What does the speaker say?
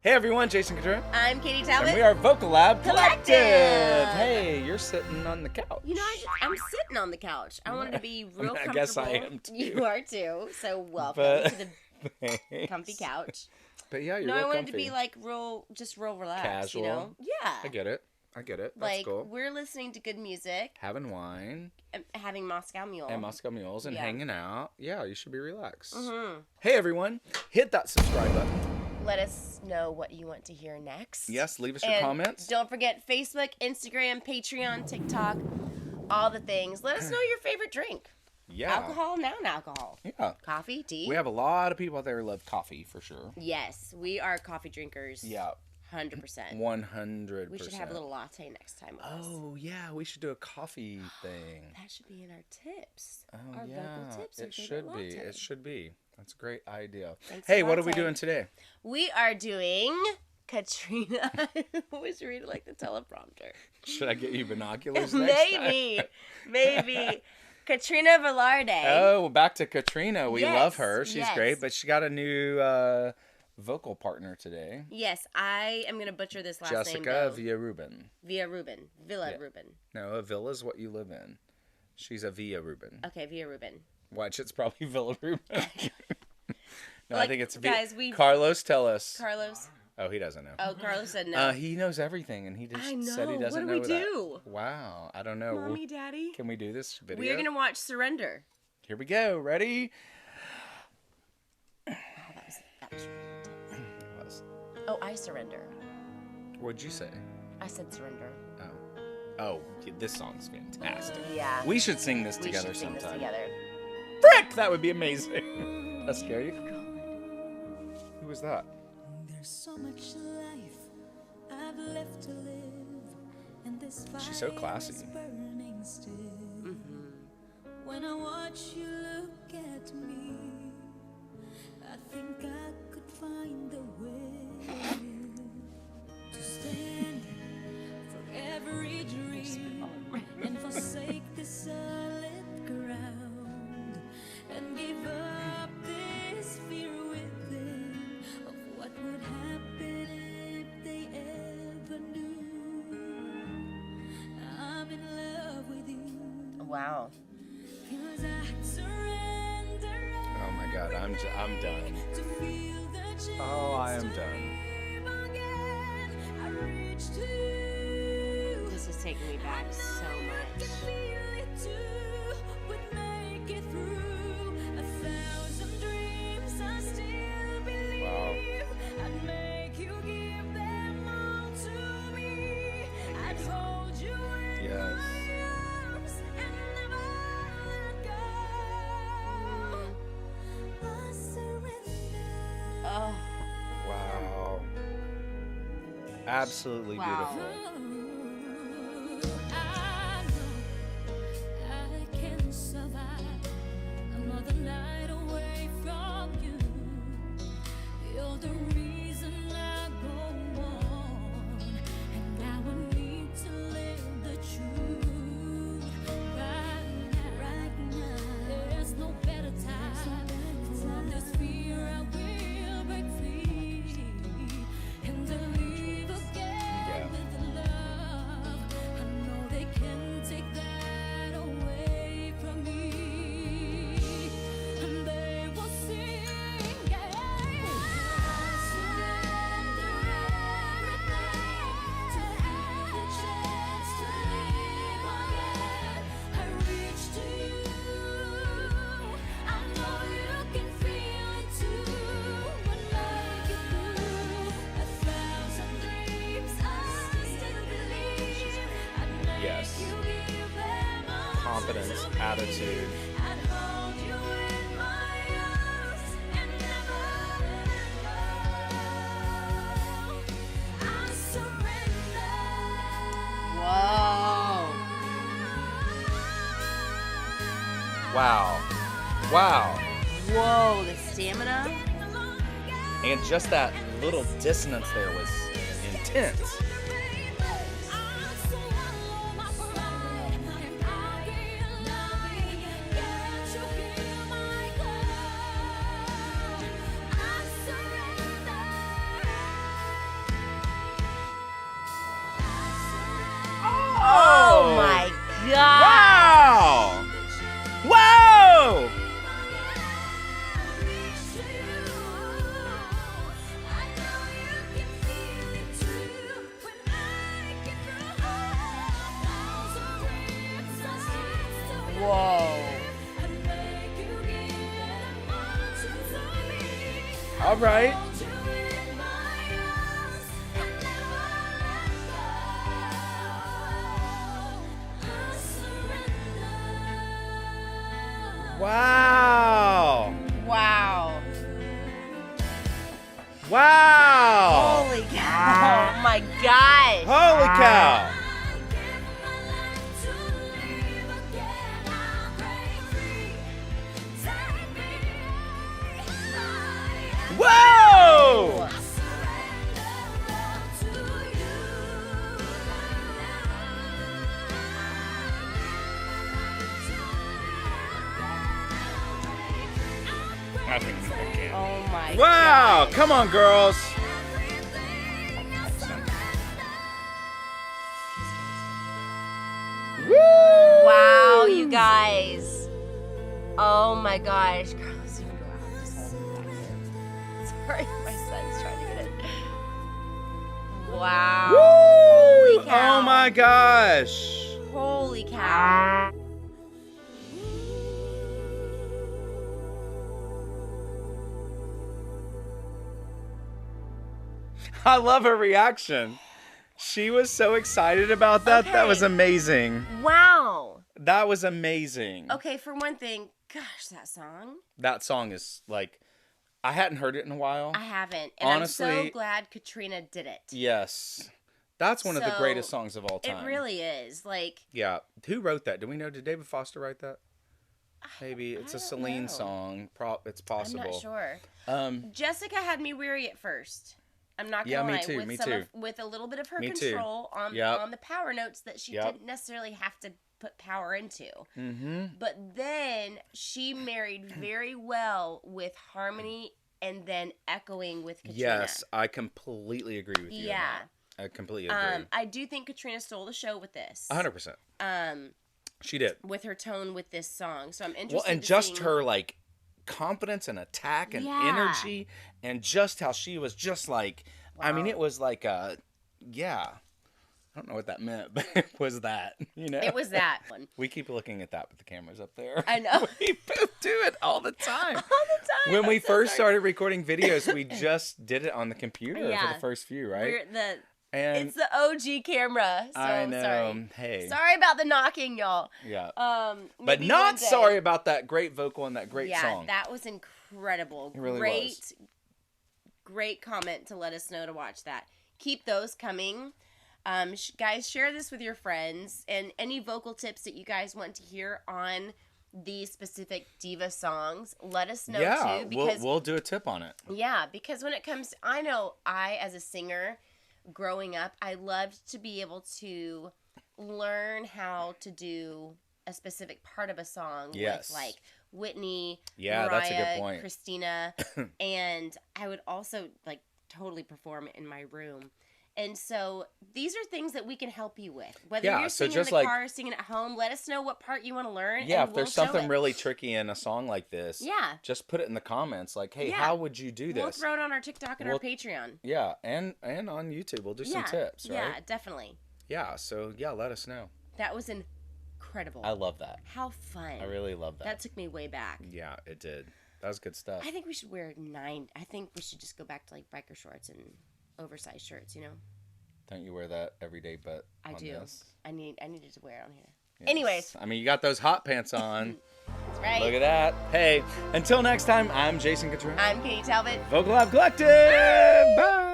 Hey everyone, Jason Catron. I'm Katie Talbot. And we are Vocal Lab Collective. Collective. Hey, you're sitting on the couch. You know, I'm sitting on the couch. I wanted to be real comfortable. I guess I am too. You are too. So welcome to the comfy couch. But yeah, you're no, real I wanted comfy. to be like real relaxed. Casual. You know? Yeah. I get it. That's like, cool. We're listening to good music. Having wine. Having Moscow Mule. And Moscow Mules and hanging out. Yeah, you should be relaxed. Mm-hmm. Hey everyone, hit that subscribe button. Let us know what you want to hear next. Yes, leave us your comments. Don't forget Facebook, Instagram, Patreon, TikTok, all the things. Let us know your favorite drink. Yeah. Alcohol, non-alcohol. Yeah. Coffee, tea. We have a lot of people out there who love coffee, for sure. Yes, we are coffee drinkers. Yeah. 100%. 100%. We should have a little latte next time with us. Oh, yeah, we should do a coffee thing. That should be in our tips. Oh, our vocal tips. It should be. It should be. That's a great idea. Thanks, hey, what are latte. we doing today? We are doing Katrina. I always read it like the teleprompter. Should I get you binoculars next time? Maybe. Katrina Velarde. Oh, back to Katrina. We Yes, love her. She's yes. great, but she got a new vocal partner today. Yes, I am going to butcher this last name. Jessica Villarubin. Villarubin. No, a villa is what you live in. She's a Villarubin. Okay, Villarubin. Watch, it's probably Villarubin. No, Like, I think it's guys, Carlos, tell us. Carlos? Oh, he doesn't know. Oh, Carlos said no. He knows everything, and he just I know. said he doesn't know What do we do? that. Wow, I don't know. Mommy, Daddy? Can we do this video? We are going to watch Surrender. Here we go. Ready? Oh, that was really intense. Oh, I surrender. What'd you say? I said surrender. Oh, this song's fantastic. Yeah. We should sing this We together should sing sometime. this together. Frick! That would be amazing. That scare you? Who was that? There's so much life I've left to live, and this She's so classy. fire is burning still. Mm-hmm. When I watch you look at me, I think I could find a way to stand for every dream and forsake the solid ground and give up this fear within of what would happen if they ever knew I'm in love with you. Wow. 'Cause I surrender Oh my God, I'm done. to feel the chance Oh, I am to done. live again. I reach to you. This is taking me back so much. Feel it too, would make it through 1,000 dreams. I still believe I'd make you give them all to me. I'd hold you in Yes. my arms and never let go. I surrender. Oh, Wow. Absolutely Wow. beautiful. I know I can survive another night away from you. You're the reason I go on, and I would need to live the truth right now. There's no better time. From this fear I will break free and to live again with love. I know they can take that away from me, and they will sing. I surrender everything to have the chance to live again. I reach to you. I know you can feel it too. Would make it through 1,000 dreams. I still believe I'd make Yes. you give them all Confidence, to me. attitude. I'd hold you in my arms and never let go. I surrender. whoa. Wow. Wow. Whoa, the stamina. And just that little dissonance there was intense. Whoa. All right. Wow. Wow. Wow. Holy cow. Oh my gosh. Holy cow. Whoa. Oh my Wow. gosh. Come on, girls. Woo. Wow, you guys. Oh my gosh. Carlos, you can go out. Just hold him back here. Sorry, my son's trying to get it. Wow. Woo. Holy cow. Oh my gosh. Holy cow. I love her reaction. She was so excited about that. That was Okay. amazing. Wow. That was amazing. Okay, for one thing, gosh, that song. That song is like, I hadn't heard it in a while. I haven't. And I'm so Honestly- glad Katrina did it. Yes. That's one of the So, greatest songs of all time. It really is. Like, Yeah. Who wrote that? Do we know? Did David Foster write that? Maybe it's I a don't Celine know. song. It's I'm possible. not sure. Um, Jessica had me weary at first. I'm not gonna Yeah, me lie. too, With me some too. Of, with a little bit of her Me too. control on Yep. the power notes that she Yep. didn't necessarily have to put power into. mm-hmm. But then she married very well with harmony and then echoing with Katrina. Yes, I completely agree with you. on Yeah. that. I completely agree. I do think Katrina stole the show with this. 100%. Um, She did. with her tone with this song. So I'm interested. Well, and to just see- her. her like confidence and attack and Yeah. energy and just how she was just like, I mean, Wow. it was like yeah. I don't know what that meant, but it was that, you know? It was that one. We keep looking at that with the cameras up there. I know. We both do it all the time. All the time. When we I'm so first sorry. started recording videos, we just did it on the computer for Yeah. the first few, right? It's And the OG camera. So I know. sorry. Hey. Sorry about the knocking, y'all. Yeah. maybe But one not day. sorry about that great vocal and that great yeah, song. that was incredible. It really great, was. Great comment to let us know to watch that. Keep those coming. Guys, share this with your friends and any vocal tips that you guys want to hear on these specific diva songs. Let us know yeah, too, because we'll do a tip on it. yeah, because when it comes, I know I as a singer, growing up, I loved to be able to learn how to do a specific part of a song Yes. with like Whitney, Yeah, Mariah, that's a good point. Christina, and I would also like totally perform it in my room. And so these are things that we can help you with. Whether Yeah, you're so singing just in the like- car, singing at home, let us know what part you want to learn. Yeah, and if we'll there's show something it. really tricky in a song like this, Yeah. just put it in the comments. Like, hey, Yeah. how would you do We'll this? throw it on our TikTok and our We'll- Patreon. Yeah, and on YouTube, we'll do some tips, right? Yeah, definitely. Yeah, so yeah, let us know. That was incredible. I love that. How fun. I really love that. That took me way back. Yeah, it did. That was good stuff. I think we should wear I think we should just go back to like biker shorts and oversized shirts, you know? Don't you wear that every day but I on do. this? I needed to wear it on here. Yes. Anyways. I mean, you got those hot pants on. That's right. Look at that. Hey, until next time, I'm Jason Catron. I'm Katie Talbot. Vocal Lab Collective. Bye.